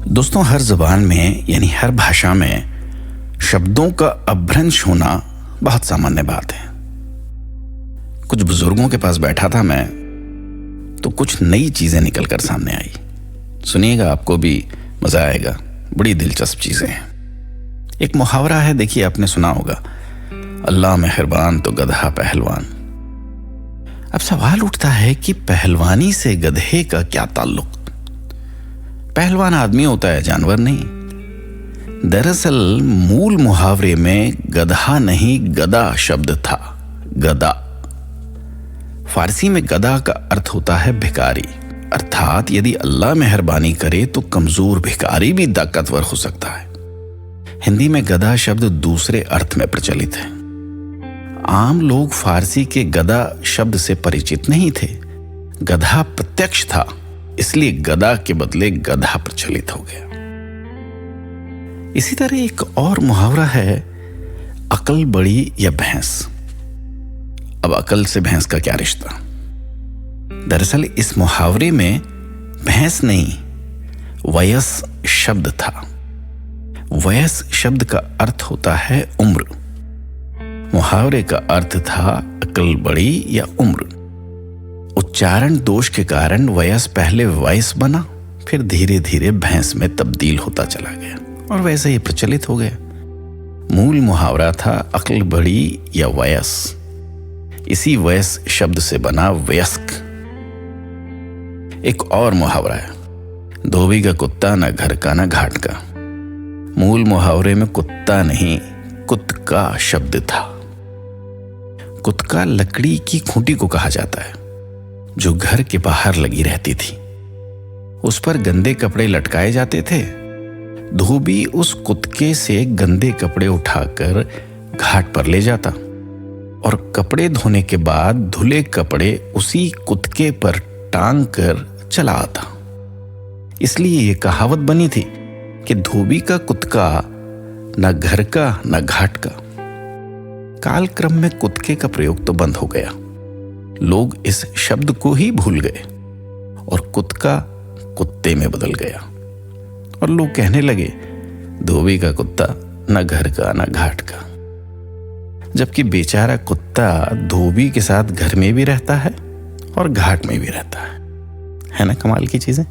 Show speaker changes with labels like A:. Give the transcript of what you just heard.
A: दोस्तों, हर ज़बान में यानी हर भाषा में शब्दों का अपभ्रंश होना बहुत सामान्य बात है। कुछ बुजुर्गों के पास बैठा था मैं, तो कुछ नई चीज़ें निकल कर सामने आई। सुनिएगा, आपको भी मज़ा आएगा। बड़ी दिलचस्प चीज़ें हैं। एक मुहावरा है, देखिए आपने सुना होगा, अल्लाह मेहरबान तो गधा पहलवान। अब सवाल उठता है कि पहलवानी से गधे का क्या ताल्लुक? पहलवान आदमी होता है, जानवर नहीं। दरअसल मूल मुहावरे में गधा नहीं गदा शब्द था। गदा, फारसी में गदा का अर्थ होता है भिखारी, अर्थात यदि अल्लाह मेहरबानी करे तो कमजोर भिखारी भी ताकतवर हो सकता है। हिंदी में गधा शब्द दूसरे अर्थ में प्रचलित है। आम लोग फारसी के गदा शब्द से परिचित नहीं थे। गधा प्रत्यक्ष था, इसलिए गदा के बदले गधा प्रचलित हो गया। इसी तरह एक और मुहावरा है, अकल बड़ी या भैंस। अब अकल से भैंस का क्या रिश्ता? दरअसल इस मुहावरे में भैंस नहीं, वयस शब्द था। वयस शब्द का अर्थ होता है उम्र। मुहावरे का अर्थ था अकल बड़ी या उम्र। उच्चारण दोष के कारण वयस पहले वयस बना, फिर धीरे धीरे भैंस में तब्दील होता चला गया और वैसे ही प्रचलित हो गया। मूल मुहावरा था अकल बड़ी या वयस। इसी वयस शब्द से बना वयस्क। एक और मुहावरा है, धोबी का कुत्ता न घर का न घाट का। मूल मुहावरे में कुत्ता नहीं, कुत्का शब्द था। कुत्का लकड़ी की खूंटी को कहा जाता है, जो घर के बाहर लगी रहती थी। उस पर गंदे कपड़े लटकाए जाते थे। धोबी उस कुत्के से गंदे कपड़े उठाकर घाट पर ले जाता और कपड़े धोने के बाद धुले कपड़े उसी कुत्के पर टांग कर चला आता। इसलिए ये कहावत बनी थी कि धोबी का कुत्का न घर का न घाट का। कालक्रम में कुत्के का प्रयोग तो बंद हो गया। लोग इस शब्द को ही भूल गए और कुत्का कुत्ते में बदल गया और लोग कहने लगे, धोबी का कुत्ता न घर का न घाट का। जबकि बेचारा कुत्ता धोबी के साथ घर में भी रहता है और घाट में भी रहता है ना? कमाल की चीजें।